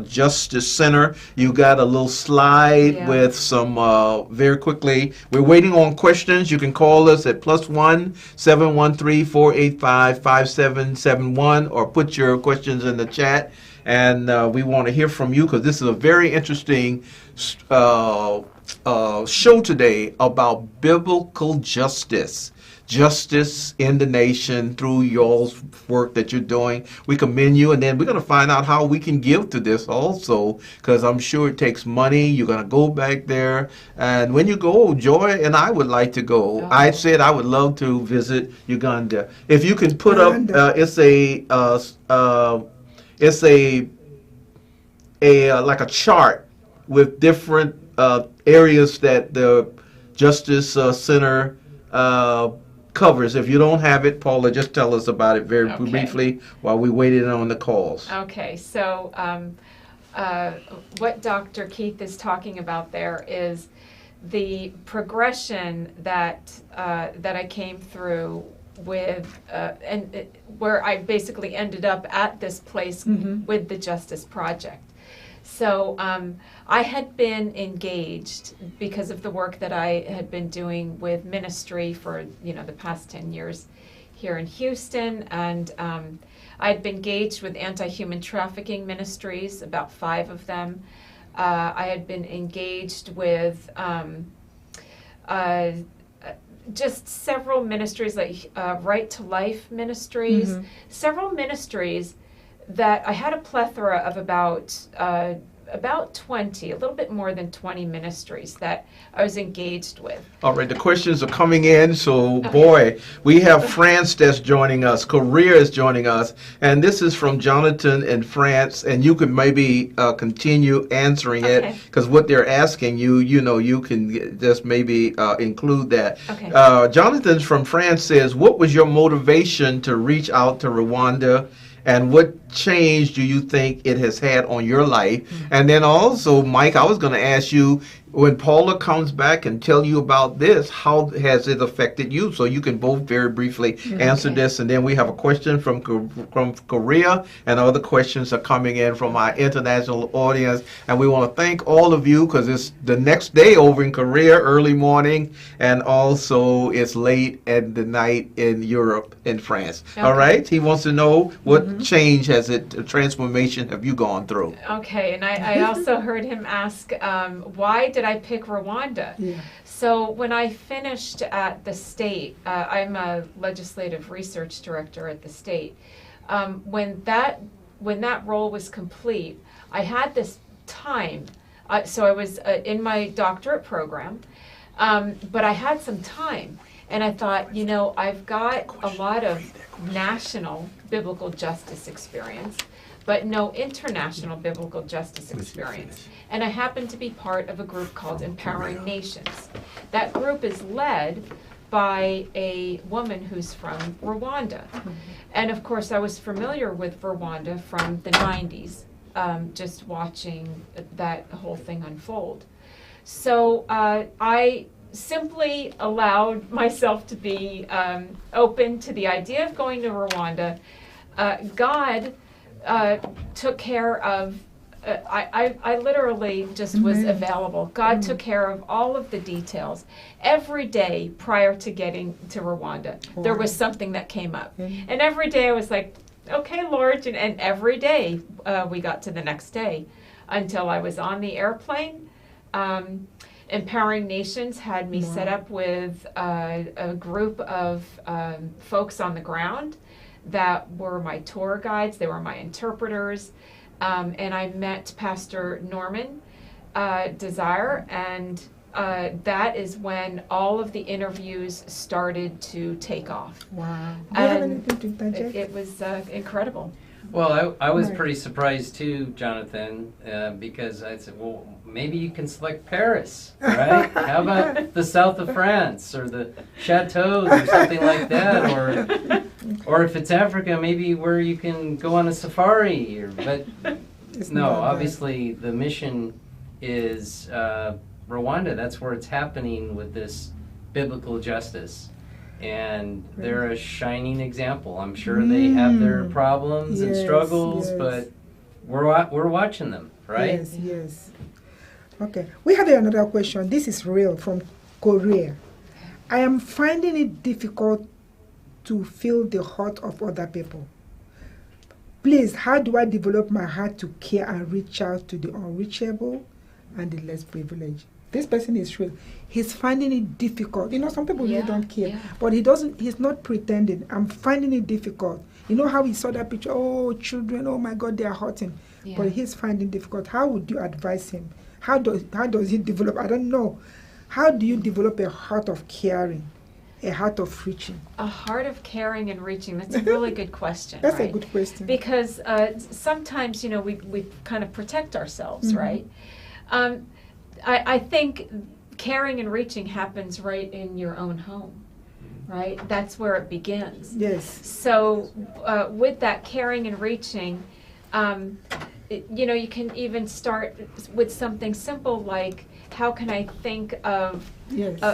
Justice Center. You got a little slide with some, very quickly, we're waiting on questions. You can call us at +1 713 485 5771 or put your questions in the chat. and we want to hear from you because this is a very interesting show today about biblical justice. Justice in the nation through y'all's work that you're doing. We commend you, and then we're going to find out how we can give to this also, because I'm sure it takes money. You're going to go back there, and when you go, Joy and I would like to go. I said I would love to visit Uganda. If you can put up, it's like a chart with different areas that the Justice Center covers. If you don't have it, Paula, just tell us about it very briefly while we waited on the calls. Okay, so what Dr. Keith is talking about there is the progression that I came through with, where I basically ended up at this place with the Justice Project. So I had been engaged because of the work that I had been doing with ministry for the past 10 years here in Houston, and I had been engaged with anti-human trafficking ministries, about 5 of them. I had been engaged with just several ministries like Right to Life ministries, several ministries that I had a plethora of about 20, a little bit more than 20 ministries that I was engaged with. All right, the questions are coming in. So, boy, we have France that's joining us. Korea is joining us. And this is from Jonathan in France. And you can maybe continue answering it, because what they're asking you, you can just maybe include that. Jonathan from France says, what was your motivation to reach out to Rwanda? And what change do you think it has had on your life? And then also, Mike, I was going to ask you, when Paula comes back and tell you about this, how has it affected you? So you can both very briefly answer this. And then we have a question from Korea, and other questions are coming in from our international audience. And we want to thank all of you, because it's the next day over in Korea, early morning, and also it's late at the night in Europe, in France. All right? He wants to know what change transformation have you gone through? Okay, and I also heard him ask, why did I pick Rwanda? So when I finished at the state, I'm a legislative research director at the state. When that role was complete, I had this time. So I was in my doctorate program, but I had some time. And I thought, I've got a lot of national biblical justice experience, but no international biblical justice experience. And I happen to be part of a group called Empowering Nations. That group is led by a woman who's from Rwanda. And of course, I was familiar with Rwanda from the 90s, just watching that whole thing unfold. So I simply allowed myself to be open to the idea of going to Rwanda. God took care of, I literally just was available. God took care of all of the details. Every day prior to getting to Rwanda, there was something that came up. And every day I was like, okay, Lord, and every day we got to the next day until I was on the airplane. Empowering Nations had me set up with a group of folks on the ground that were my tour guides, they were my interpreters, and I met Pastor Norman Desire, and that is when all of the interviews started to take off. Wow. And it was incredible. Well, I was pretty surprised too, Jonathan, because I said, well, maybe you can select Paris, right? How about the south of France or the chateaus or something like that, or if it's Africa, maybe where you can go on a safari. But no, obviously the mission is Rwanda. That's where it's happening with this biblical justice. And they're a shining example. I'm sure they have their problems and struggles, but we're watching them, right? Yes. Okay. We have another question. This is real from Korea. I am finding it difficult to feel the heart of other people. Please, how do I develop my heart to care and reach out to the unreachable and the less privileged? This person is real. He's finding it difficult. You know, some people really don't care, but he's not pretending. I'm finding it difficult. You know how he saw that picture? Oh, children, oh my God, they are hurting. Yeah. But he's finding it difficult. How would you advise him? How does he develop? I don't know. How do you develop a heart of caring, a heart of reaching? A heart of caring and reaching. That's a really good question. That's right? a good question. Because sometimes, you know, we kind of protect ourselves, right? I think caring and reaching happens right in your own home, right? That's where it begins. Yes. So with that caring and reaching, you know, you can even start with something simple like, how can I think of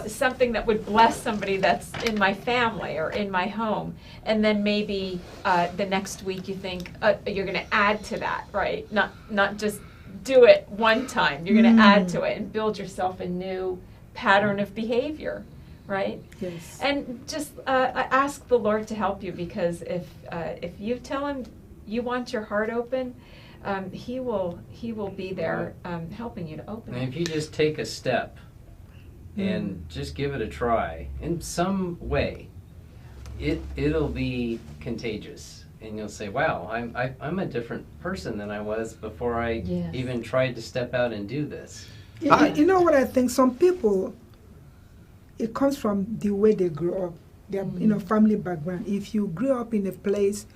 something that would bless somebody that's in my family or in my home? And then maybe the next week you think you're going to add to that, right? Not just do it one time. You're going to add to it and build yourself a new pattern of behavior, right? Yes. And just ask the Lord to help you, because if you tell him you want your heart open, he will be there helping you to open And it. if you just take a step and just give it a try in some way, it'll be contagious. And you'll say, wow, I'm a different person than I was before I even tried to step out and do this. You know what I think? Some people, it comes from the way they grew up, their family background. If you grew up in a place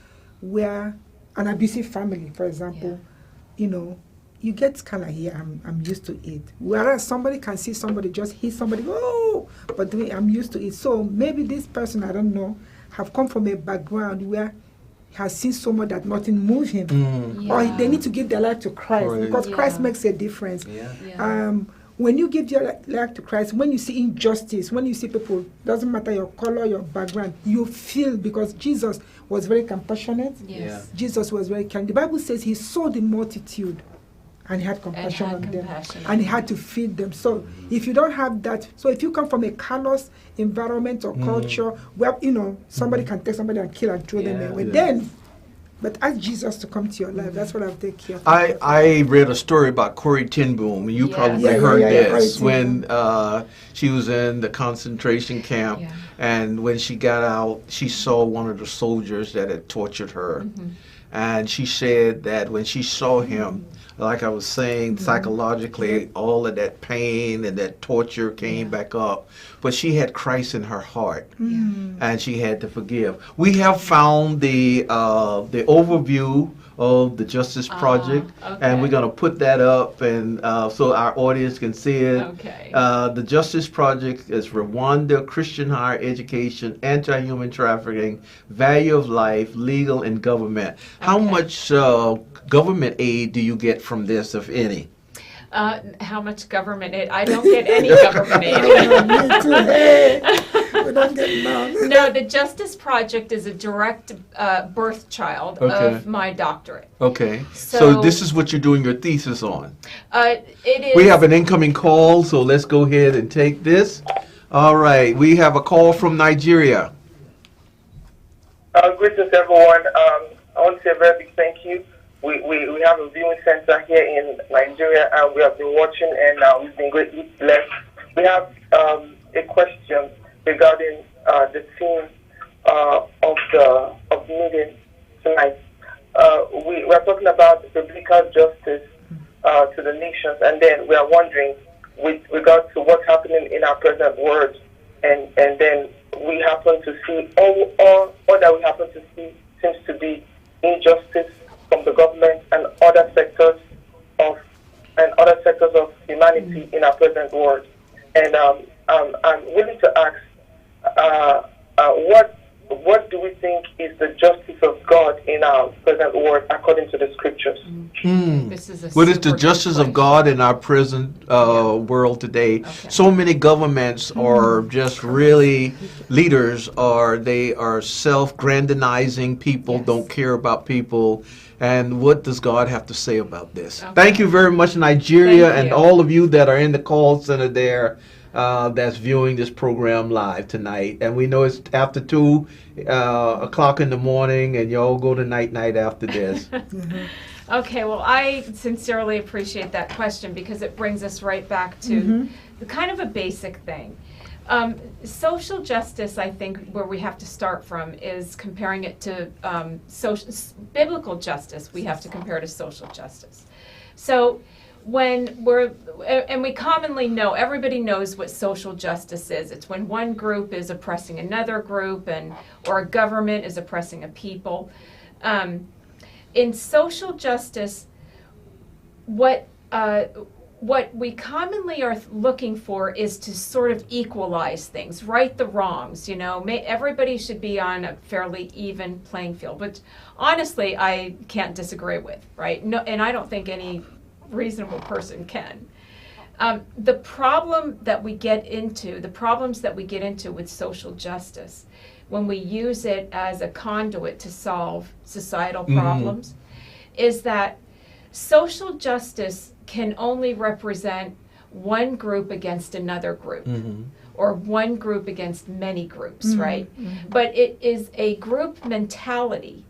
where an abusive family, for example, you know, you get kind of here, I'm used to it. Whereas somebody can see somebody just hit somebody, oh, but I'm used to it. So maybe this person, I don't know, have come from a background where has seen so much that nothing moves him. Or they need to give their life to Christ, because Christ makes a difference. When you give your life to Christ, when you see injustice, when you see people, doesn't matter your color, your background, you feel, because Jesus was very compassionate. Jesus was very kind. The Bible says he saw the multitude and he had compassion on them. And he had to feed them. So if you don't have that, so if you come from a callous environment or culture where, you know, somebody can take somebody and kill and throw them away, then, but ask Jesus to come to your life. That's what I'll take care of. I read a story about Corrie ten Boom. You probably heard this when she was in the concentration camp, and when she got out, she saw one of the soldiers that had tortured her, and she said that when she saw him, like I was saying, psychologically, all of that pain and that torture came back up. But she had Christ in her heart, and she had to forgive. We have found the overview of the Justice Project, and we're going to put that up, and so our audience can see it. The Justice Project is Rwanda, Christian higher education, anti-human trafficking, value of life, legal, and government. How much government aid do you get from this, if any? How much government aid? I don't get any government aid. We don't get none. No, the Justice Project is a direct birth child of my doctorate. Okay. So this is what you're doing your thesis on. It is. We have an incoming call, so let's go ahead and take this. All right. We have a call from Nigeria. Greetings, everyone. I want to say a very big thank you. We have a viewing center here in Nigeria, and we have been watching, and we've been greatly blessed. We have a question regarding the theme of the meeting tonight. We are talking about biblical justice to the nations, and then we are wondering with regard to what's happening in our present world, and then we happen to see all that we happen to see seems to be injustice from the government and other sectors of humanity in our present world. And I'm willing to ask, what do we think is the justice of God in our present world according to the scriptures? What is the justice of God in our present world today? So many governments are just really leaders, they are self-grandizing people, don't care about people. And what does God have to say about this? Thank you very much, Nigeria, and all of you that are in the call center there. that's viewing this program live tonight. And we know it's after 2 o'clock in the morning, and y'all go to night after this. Okay, well, I sincerely appreciate that question because it brings us right back to the kind of a basic thing. Social justice, I think, where we have to start from is comparing it to biblical justice. We have to compare to social justice. So when we commonly know, everybody knows what social justice is. It's when one group is oppressing another group, or a government is oppressing a people. In social justice, what we commonly are looking for is to sort of equalize things, right the wrongs. Everybody should be on a fairly even playing field, which honestly I can't disagree with, right? No, and I don't think any reasonable person can. The problems that we get into with social justice, when we use it as a conduit to solve societal problems, is that social justice can only represent one group against another group, or one group against many groups, right? But it is a group mentality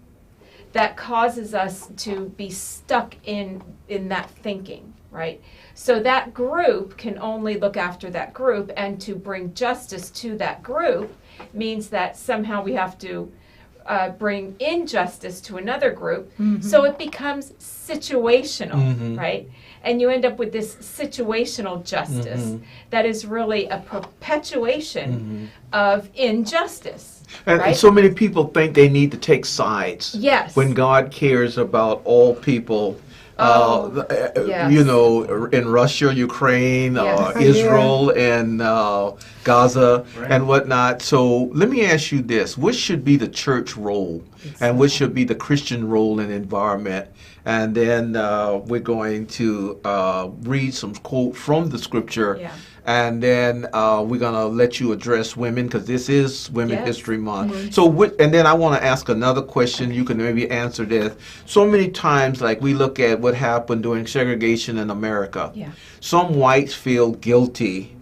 that causes us to be stuck in that thinking, right? So that group can only look after that group, and to bring justice to that group means that somehow we have to bring injustice to another group. So it becomes situational, right? And you end up with this situational justice that is really a perpetuation of injustice. And right? so many people think they need to take sides. Yes. When God cares about all people. Yes. In Russia, Ukraine, Yes. Israel, and Gaza, and whatnot. So let me ask you this. What should be the church role? And what should be the Christian role in environment? And then we're going to read some quote from the scripture. Yeah. And then we're going to let you address women, because this is Women's Yes. History Month. So, and then I want to ask another question. You can maybe answer this. So many times, like, we look at what happened during segregation in America. Yeah. Some whites feel guilty.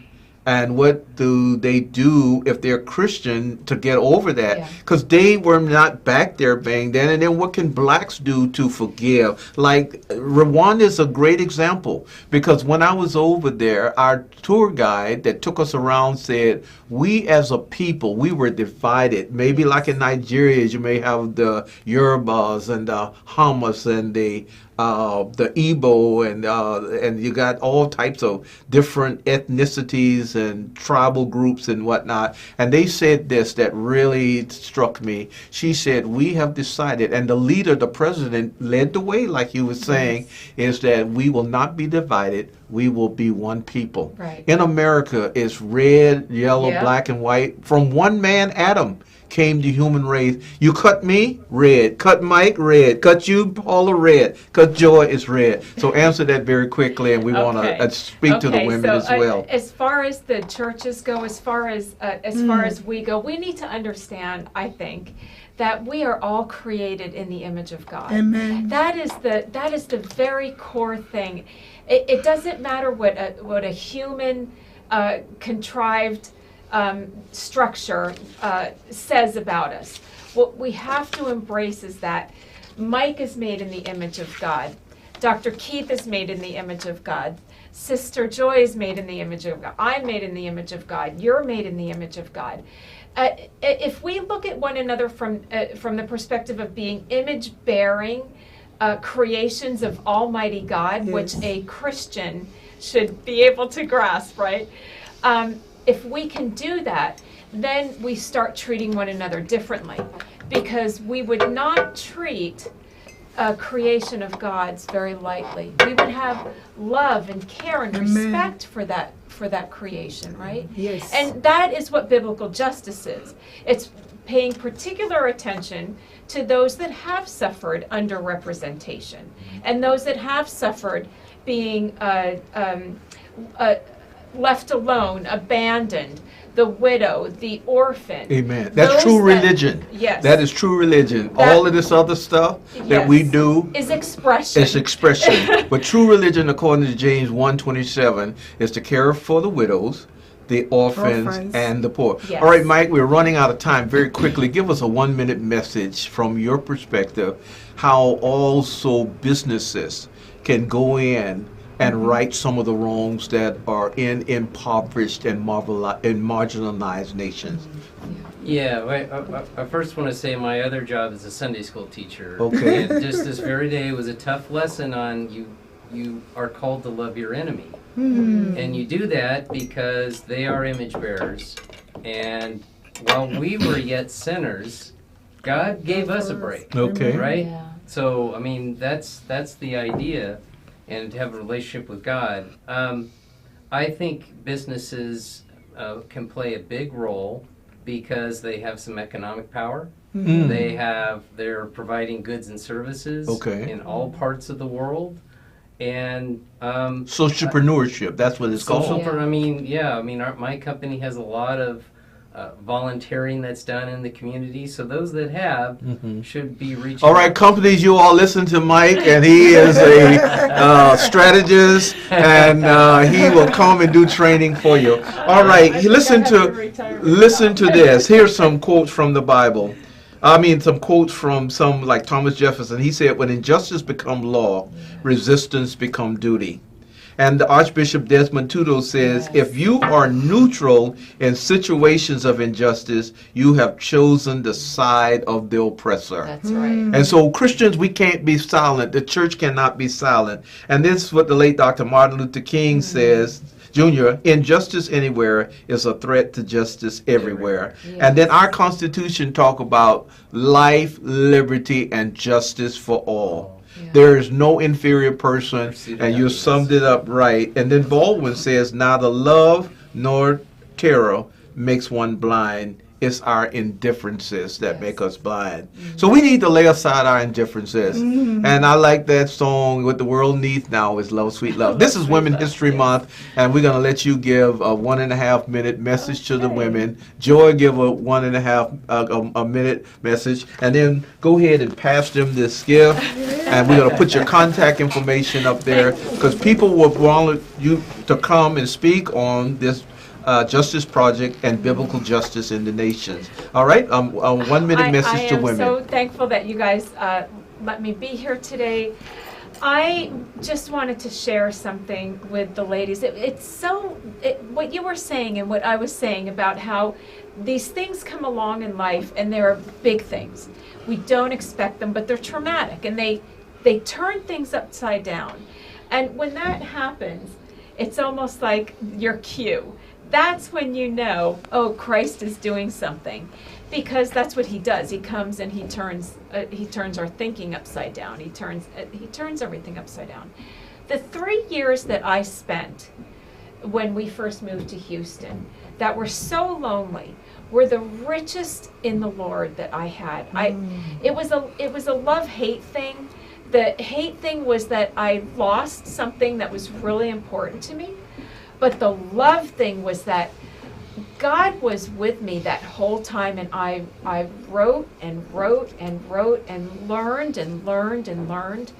And what do they do if they're Christian to get over that? Yeah. Because they were not back there bang then. And then what can blacks do to forgive? Like, Rwanda is a great example. Because when I was over there, our tour guide that took us around said, we as a people, we were divided. Maybe like in Nigeria, you may have the Yorubas and the Hamas and the Igbo, and you got all types of different ethnicities and tribal groups and whatnot. And they said this that really struck me. She said, we have decided, and the leader, the president, led the way, like you were saying, is that we will not be divided. We will be one people. Right. In America, it's red, yellow, black, and white. From one man, Adam, came the human race. You cut me, red. Cut Mike, red. Cut you, Paula, red. Cut Joy is red. So answer that very quickly, and we want to speak to the women as well. As far as the churches go, as far as we go, we need to understand, I think, that we are all created in the image of God. Amen. That is the very core thing. It doesn't matter what a human contrived structure says about us. What we have to embrace is that Mike is made in the image of God. Dr. Keith is made in the image of God. Sister Joy is made in the image of God. I'm made in the image of God. You're made in the image of God. If we look at one another from the perspective of being image-bearing creations of Almighty God, which a Christian should be able to grasp, right? If we can do that, then we start treating one another differently, because we would not treat a creation of God's very lightly. We would have love and care and respect for that creation, right? Yes. And that is what biblical justice is. It's paying particular attention to those that have suffered underrepresentation and those that have suffered being left alone, abandoned, the widow, the orphan. Amen. That's true religion. Yes. That is true religion. All of this other stuff that we do is expression. It's expression. But true religion, according to James 1:27, is to care for the widows, the orphans, Orphans. and the poor. Yes. All right, Mike, we're running out of time. Very quickly, give us a 1-minute message from your perspective, how also businesses can go in and right some of the wrongs that are in impoverished and marginalized nations. Yeah, I first want to say my other job is a Sunday school teacher. Okay. And just this very day was a tough lesson on you are called to love your enemy. And you do that because they are image bearers. And while we were yet sinners, God gave us a break. Okay. Right? Yeah. So, I mean, that's the idea, and to have a relationship with God. I think businesses can play a big role because they have some economic power. They're providing goods and services in all parts of the world. And Socialpreneurship, that's what it's called. My company has a lot of volunteering that's done in the community. So those that have should be reaching All right, out. companies, you all listen to Mike, and he is a strategist, and he will come and do training for you. All right, listen to this. Here's some quotes from the Bible. Some quotes from some, like Thomas Jefferson. He said, when injustice become law, resistance become duty. And the Archbishop Desmond Tutu says, if you are neutral in situations of injustice, you have chosen the side of the oppressor. That's right. And so Christians, we can't be silent. The church cannot be silent. And this is what the late Dr. Martin Luther King says, Jr., injustice anywhere is a threat to justice everywhere. Yes. And then our Constitution talk about life, liberty, and justice for all. Yeah. There is no inferior person, and you summed it up right. And then Baldwin says, neither love nor terror makes one blind. It's our indifferences that make us blind. So we need to lay aside our indifferences. And I like that song, What the World Needs Now is Love, Sweet Love. This is Women History Month, and we're going to let you give a 1.5 minute message to the women. Joy, give a 1.5 minute message, and then go ahead and pass them this gift. And we're going to put your contact information up there, because people will want you to come and speak on this Justice Project and biblical justice in the nations. All right, a 1 minute message to women. I am so thankful that you guys let me be here today. I just wanted to share something with the ladies. What you were saying and what I was saying about how these things come along in life, and they're big things. We don't expect them, but they're traumatic, and they turn things upside down. And when that happens, it's almost like your cue. That's when you know, oh, Christ is doing something, because that's what he does. He comes and he turns our thinking upside down. He turns everything upside down. The 3 years that I spent when we first moved to Houston, that were so lonely, were the richest in the Lord that I had. It was a love-hate thing. The hate thing was that I lost something that was really important to me. But the love thing was that God was with me that whole time, and I wrote and wrote and wrote and learned and learned and learned.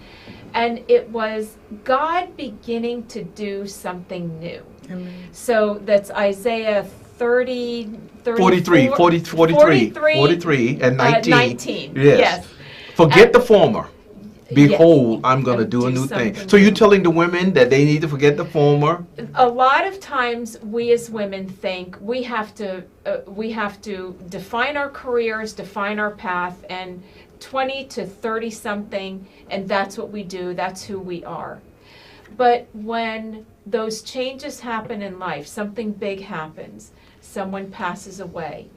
And it was God beginning to do something new. Amen. So that's Isaiah 43 and 19. Yes. Forget the former. Behold, I'm going to do a new thing. So you're telling the women that they need to forget the former? A lot of times we as women think we have to define our careers, define our path, and 20 to 30 something, and that's what we do, that's who we are. But when those changes happen in life, something big happens, someone passes away,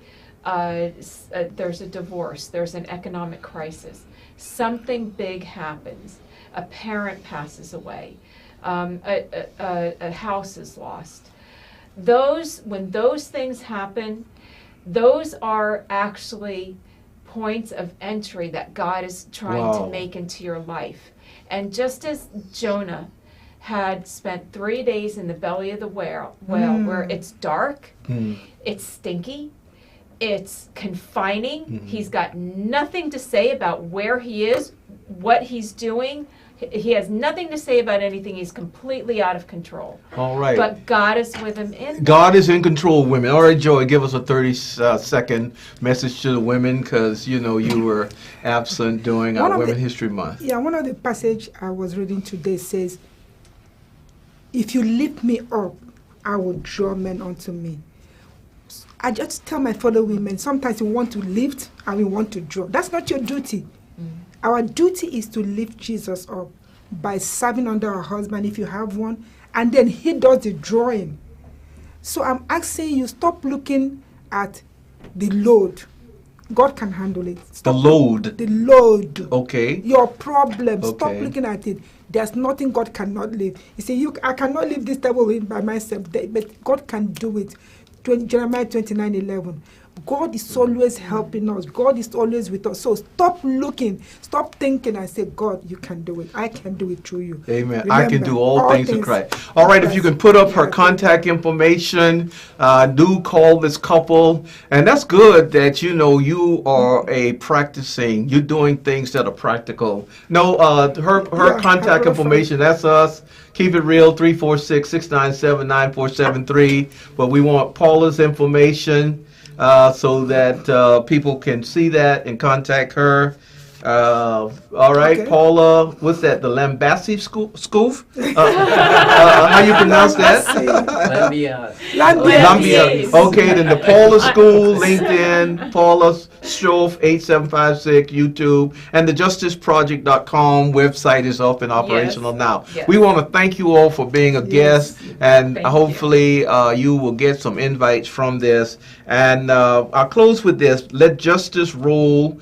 there's a divorce, there's an economic crisis, something big happens, a parent passes away, a house is lost. When those things happen, those are actually points of entry that God is trying to make into your life. And just as Jonah had spent 3 days in the belly of the whale, where it's dark, it's stinky, it's confining. He's got nothing to say about where he is, what he's doing. He has nothing to say about anything. He's completely out of control. All right. But God is with him in God is in control, women. All right, Joey, give us a 30-second message to the women, because you were absent during our Women History Month. Yeah, one of the passage I was reading today says, if you lift me up, I will draw men unto me. I just tell my fellow women, sometimes we want to lift and we want to draw. That's not your duty. Our duty is to lift Jesus up by serving under our husband if you have one, and then he does the drawing. So I'm asking you, stop looking at the load. God can handle it. Stop The load. The load. Okay. Your problem. Stop Okay. looking at it. There's nothing God cannot lift. You say, I cannot live this table by myself, but God can do it. Jeremiah 29:11. God is always helping us. God is always with us. So stop looking, stop thinking, and say, God, you can do it. I can do it through you. Amen. Remember, I can do all things in Christ. All right, if you can put up her contact information, do call this couple. And that's good that you are you're doing things that are practical. No, her contact information, that's us. Keep it real, 346-697-9473. But we want Paula's information so that people can see that and contact her. All right, okay. Paula, what's that? The Lambassi Schoof? How you pronounce that? Lambia. Okay, then the Paula School, LinkedIn, Paula Schoof, 8756, YouTube, and the JusticeProject.com website is up and operational now. Yes. We want to thank you all for being a guest, and hopefully you will get some invites from this. And I'll close with this. Let justice roll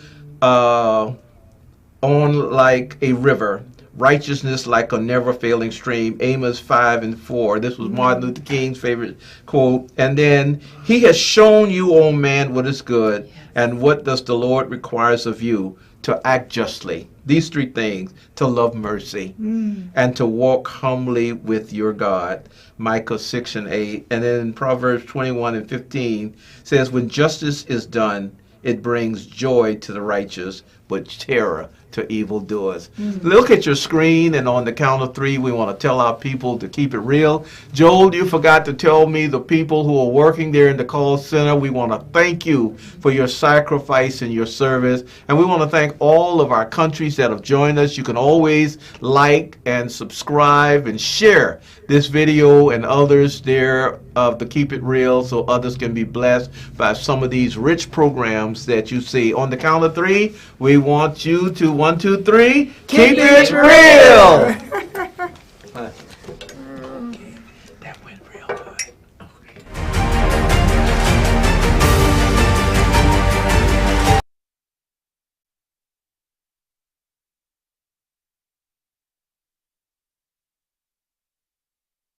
on like a river, righteousness like a never-failing stream. Amos 5:4. This was Martin Luther King's favorite quote. And then, he has shown you, O man, what is good, and what does the Lord requires of you? To act justly. These three things: to love mercy, and to walk humbly with your God. Micah 6:8. And then Proverbs 21:15 says, when justice is done, it brings joy to the righteous, but terror to evildoers. Look at your screen, and on the count of three, we want to tell our people to keep it real. Joel, you forgot to tell me the people who are working there in the call center. We want to thank you for your sacrifice and your service, and we want to thank all of our countries that have joined us. You can always like and subscribe and share this video and others there of the Keep It Real, so others can be blessed by some of these rich programs that you see. On the count of three, we want you to 1, 2, 3, keep it real.